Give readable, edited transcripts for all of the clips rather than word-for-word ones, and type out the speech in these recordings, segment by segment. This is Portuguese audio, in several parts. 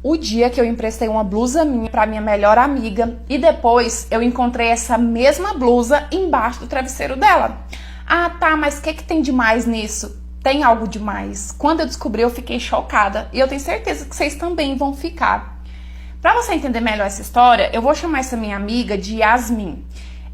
o dia que eu emprestei uma blusa minha pra minha melhor amiga e depois eu encontrei essa mesma blusa embaixo do travesseiro dela. Ah, tá, mas o que tem demais nisso? Tem algo demais. Quando eu descobri, eu fiquei chocada e eu tenho certeza que vocês também vão ficar. Pra você entender melhor essa história, eu vou chamar essa minha amiga de Yasmin.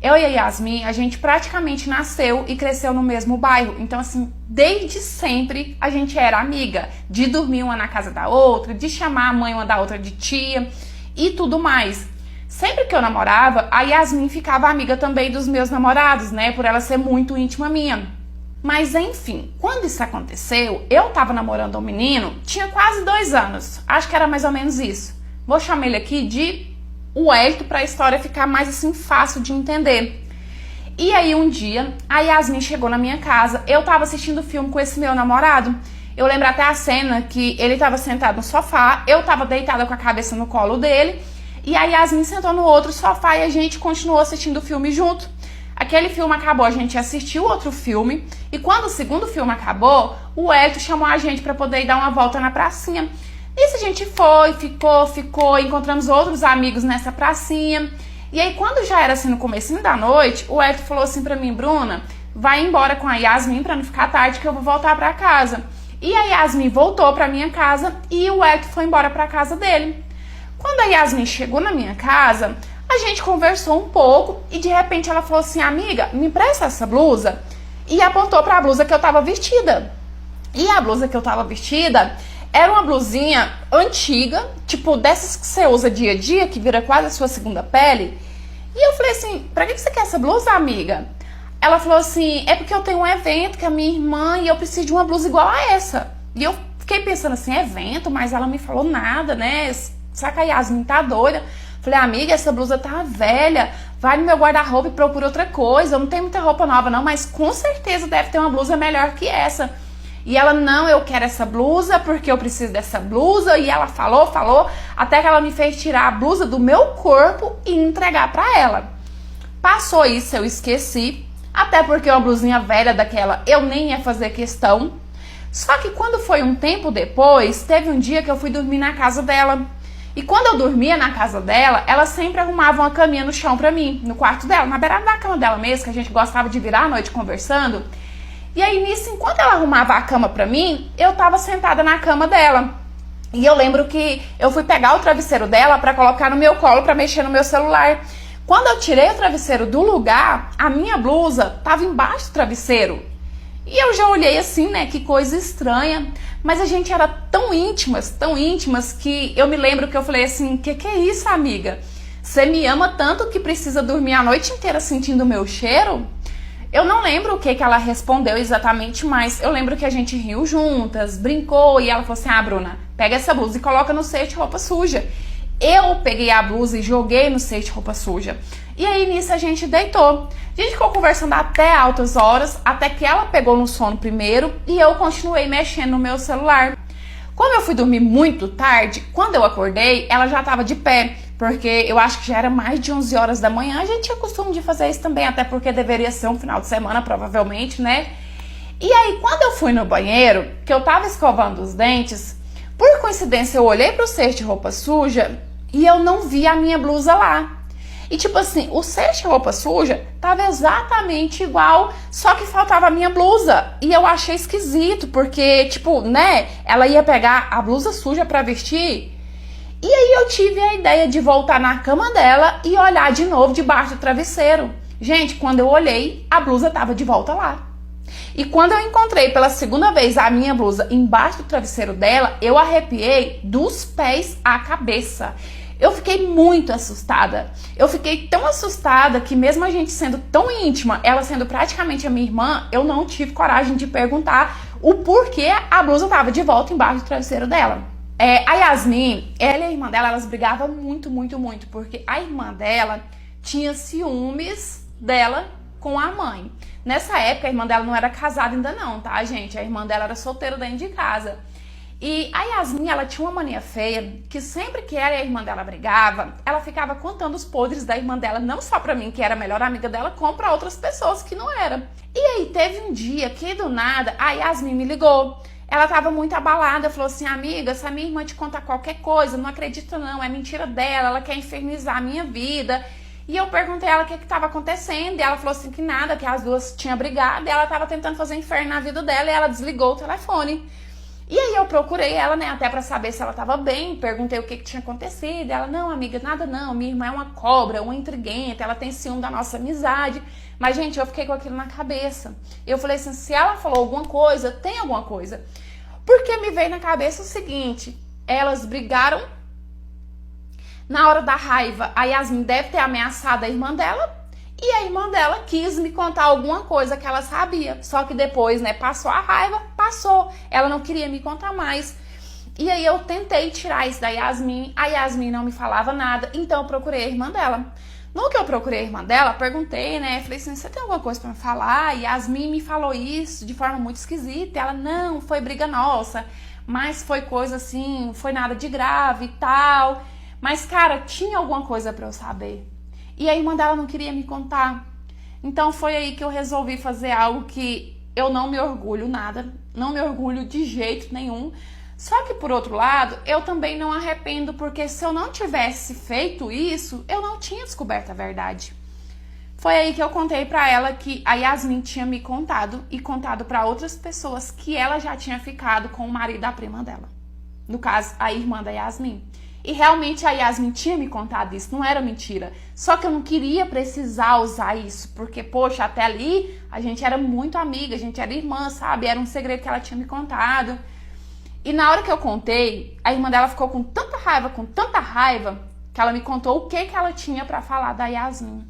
Eu e a Yasmin, a gente praticamente nasceu e cresceu no mesmo bairro. Então, assim, desde sempre a gente era amiga. De dormir uma na casa da outra, de chamar a mãe uma da outra de tia e tudo mais. Sempre que eu namorava, a Yasmin ficava amiga também dos meus namorados, né? Por ela ser muito íntima minha. Mas, enfim, quando isso aconteceu, eu tava namorando um menino, tinha quase 2 anos. Acho que era mais ou menos isso. Vou chamar ele aqui de o Hélito para a história ficar mais assim fácil de entender. E aí um dia a Yasmin chegou na minha casa, eu tava assistindo filme com esse meu namorado. Eu lembro até a cena que ele tava sentado no sofá, eu tava deitada com a cabeça no colo dele e a Yasmin sentou no outro sofá e a gente continuou assistindo o filme junto. Aquele filme acabou, a gente assistiu outro filme e quando o segundo filme acabou, o Hélito chamou a gente para poder ir dar uma volta na pracinha. Nisso a gente foi, ficou, encontramos outros amigos nessa pracinha. E aí quando já era assim no comecinho da noite, o Hélito falou assim pra mim, Bruna, vai embora com a Yasmin pra não ficar tarde que eu vou voltar pra casa. E a Yasmin voltou pra minha casa e o Hélito foi embora pra casa dele. Quando a Yasmin chegou na minha casa, a gente conversou um pouco e de repente ela falou assim, amiga, me empresta essa blusa? E apontou pra blusa que eu tava vestida. E a blusa que eu tava vestida era uma blusinha antiga, tipo dessas que você usa dia a dia, que vira quase a sua segunda pele. E eu falei assim, pra que você quer essa blusa, amiga? Ela falou assim, é porque eu tenho um evento com a minha irmã e eu preciso de uma blusa igual a essa. E eu fiquei pensando assim, evento? Mas ela me falou nada, né? Será que a Yasmin tá doida? Falei, amiga, essa blusa tá velha, vai no meu guarda-roupa e procura outra coisa. Eu não tenho muita roupa nova não, mas com certeza deve ter uma blusa melhor que essa. E ela, não, eu quero essa blusa porque eu preciso dessa blusa. E ela falou, até que ela me fez tirar a blusa do meu corpo e entregar pra ela. Passou isso, eu esqueci. Até porque uma blusinha velha daquela eu nem ia fazer questão. Só que quando foi um tempo depois, teve um dia que eu fui dormir na casa dela. E quando eu dormia na casa dela, ela sempre arrumava uma caminha no chão pra mim, no quarto dela, na beirada da cama dela mesmo, que a gente gostava de virar a noite conversando. E aí nisso, enquanto ela arrumava a cama pra mim, eu tava sentada na cama dela. E eu lembro que eu fui pegar o travesseiro dela pra colocar no meu colo pra mexer no meu celular. Quando eu tirei o travesseiro do lugar, a minha blusa tava embaixo do travesseiro. E eu já olhei assim, né, que coisa estranha. Mas a gente era tão íntimas, que eu me lembro que eu falei assim, que é isso, amiga? Você me ama tanto que precisa dormir a noite inteira sentindo o meu cheiro? Eu não lembro o que ela respondeu exatamente, mas eu lembro que a gente riu juntas, brincou, e ela falou assim, ah, Bruna, pega essa blusa e coloca no cesto de roupa suja. Eu peguei a blusa e joguei no cesto de roupa suja. E aí nisso a gente deitou. A gente ficou conversando até altas horas, até que ela pegou no sono primeiro e eu continuei mexendo no meu celular. Como eu fui dormir muito tarde, quando eu acordei, ela já estava de pé, porque eu acho que já era mais de 11 horas da manhã. A gente tinha costume de fazer isso também, até porque deveria ser um final de semana, provavelmente, né? E aí, quando eu fui no banheiro, que eu tava escovando os dentes, por coincidência eu olhei pro cesto de roupa suja e eu não vi a minha blusa lá. E tipo assim, o cesto de roupa suja tava exatamente igual, só que faltava a minha blusa. E eu achei esquisito, porque tipo, né, ela ia pegar a blusa suja pra vestir. E aí eu tive a ideia de voltar na cama dela e olhar de novo debaixo do travesseiro. Gente, quando eu olhei, a blusa tava de volta lá. E quando eu encontrei pela segunda vez a minha blusa embaixo do travesseiro dela, eu arrepiei dos pés à cabeça. Eu fiquei muito assustada. Eu fiquei tão assustada que mesmo a gente sendo tão íntima, ela sendo praticamente a minha irmã, eu não tive coragem de perguntar o porquê a blusa tava de volta embaixo do travesseiro dela. A Yasmin, ela e a irmã dela, elas brigavam muito, porque a irmã dela tinha ciúmes dela com a mãe. Nessa época, a irmã dela não era casada ainda não, tá, gente? A irmã dela era solteira dentro de casa. E a Yasmin, ela tinha uma mania feia, que sempre que ela e a irmã dela brigava, ela ficava contando os podres da irmã dela, não só pra mim, que era a melhor amiga dela, como pra outras pessoas que não era. E aí teve um dia que do nada a Yasmin me ligou. Ela tava muito abalada, falou assim, amiga, se a minha irmã te contar qualquer coisa, não acredita não, é mentira dela, ela quer infernizar a minha vida. E eu perguntei a ela o que estava acontecendo, e ela falou assim que nada, que as duas tinham brigado, e ela estava tentando fazer inferno na vida dela, e ela desligou o telefone. E aí eu procurei ela, né, até pra saber se ela tava bem, perguntei o que tinha acontecido, e ela, não, amiga, nada não, minha irmã é uma cobra, uma intriguenta, ela tem ciúme da nossa amizade. Mas, gente, eu fiquei com aquilo na cabeça. Eu falei assim, se ela falou alguma coisa, tem alguma coisa. Porque me veio na cabeça o seguinte, elas brigaram, na hora da raiva, a Yasmin deve ter ameaçado a irmã dela, e a irmã dela quis me contar alguma coisa que ela sabia. Só que depois, né, passou a raiva, passou. Ela não queria me contar mais. E aí eu tentei tirar isso da Yasmin, a Yasmin não me falava nada, então eu procurei a irmã dela. No que eu procurei a irmã dela, perguntei, né, falei assim, você tem alguma coisa pra me falar? E Yasmin me falou isso de forma muito esquisita. Ela, não, foi briga nossa, mas foi coisa assim, foi nada de grave e tal. Mas, cara, tinha alguma coisa pra eu saber. E a irmã dela não queria me contar. Então foi aí que eu resolvi fazer algo que eu não me orgulho nada, não me orgulho de jeito nenhum. Só que, por outro lado, eu também não arrependo, porque se eu não tivesse feito isso, eu não tinha descoberto a verdade. Foi aí que eu contei pra ela que a Yasmin tinha me contado e contado pra outras pessoas que ela já tinha ficado com o marido da prima dela. No caso, a irmã da Yasmin. E realmente a Yasmin tinha me contado isso, não era mentira. Só que eu não queria precisar usar isso, porque, poxa, até ali a gente era muito amiga, a gente era irmã, sabe? Era um segredo que ela tinha me contado. E na hora que eu contei, a irmã dela ficou com tanta raiva, que ela me contou o que ela tinha pra falar da Yasmin.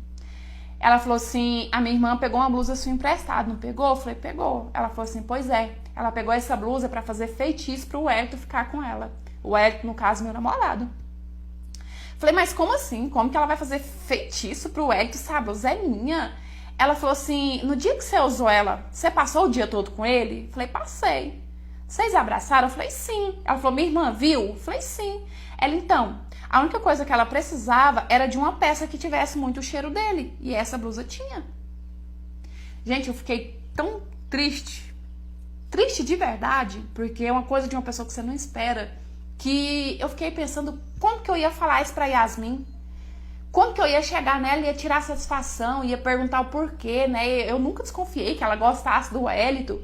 Ela falou assim, a minha irmã pegou uma blusa sua emprestada, não pegou? Eu falei, pegou. Ela falou assim, pois é, ela pegou essa blusa pra fazer feitiço pro Wellington ficar com ela. O Wellington, no caso, meu namorado. Falei, mas como assim? Como que ela vai fazer feitiço pro Wellington, sabe? A blusa é minha. Ela falou assim, no dia que você usou ela, você passou o dia todo com ele? Falei, passei. Vocês abraçaram? Eu falei, sim. Ela falou, minha irmã viu? Eu falei, sim. Ela, então, a única coisa que ela precisava era de uma peça que tivesse muito o cheiro dele. E essa blusa tinha. Gente, eu fiquei tão triste. Triste de verdade, porque é uma coisa de uma pessoa que você não espera. Que eu fiquei pensando como que eu ia falar isso pra Yasmin. Como que eu ia chegar nela e ia tirar satisfação, ia perguntar o porquê, né? Eu nunca desconfiei que ela gostasse do Wellington.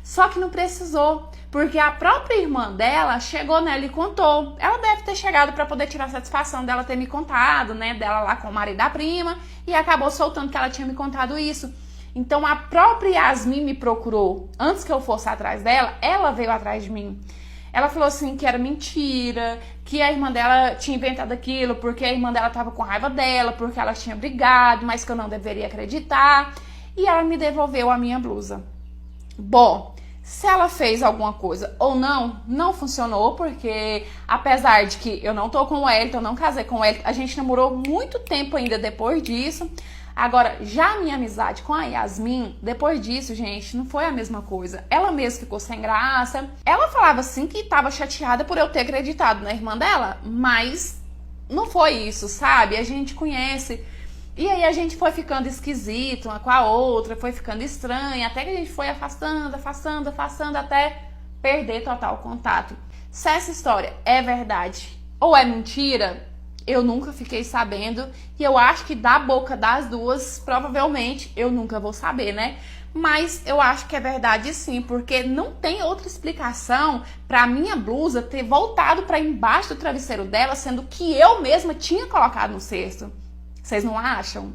Só que não precisou, porque a própria irmã dela chegou nela e contou. Ela deve ter chegado para poder tirar satisfação dela ter me contado, né? Dela lá com o marido da prima, e acabou soltando que ela tinha me contado isso. Então a própria Yasmin me procurou. Antes que eu fosse atrás dela, ela veio atrás de mim. Ela falou assim que era mentira, que a irmã dela tinha inventado aquilo, porque a irmã dela tava com raiva dela, porque ela tinha brigado, mas que eu não deveria acreditar. E ela me devolveu a minha blusa. Bom, se ela fez alguma coisa ou não, não funcionou, porque apesar de que eu não tô com o Wellington, eu não casei com o Wellington, a gente namorou muito tempo ainda depois disso. Agora, já a minha amizade com a Yasmin, depois disso, gente, não foi a mesma coisa. Ela mesma ficou sem graça. Ela falava assim que tava chateada por eu ter acreditado na irmã dela, mas não foi isso, sabe? A gente conhece. E aí a gente foi ficando esquisito uma com a outra, foi ficando estranha, até que a gente foi afastando, até perder total contato. Se essa história é verdade ou é mentira, eu nunca fiquei sabendo, e eu acho que da boca das duas, provavelmente, eu nunca vou saber, né? Mas eu acho que é verdade sim, porque não tem outra explicação pra minha blusa ter voltado pra embaixo do travesseiro dela, sendo que eu mesma tinha colocado no cesto. Vocês não acham?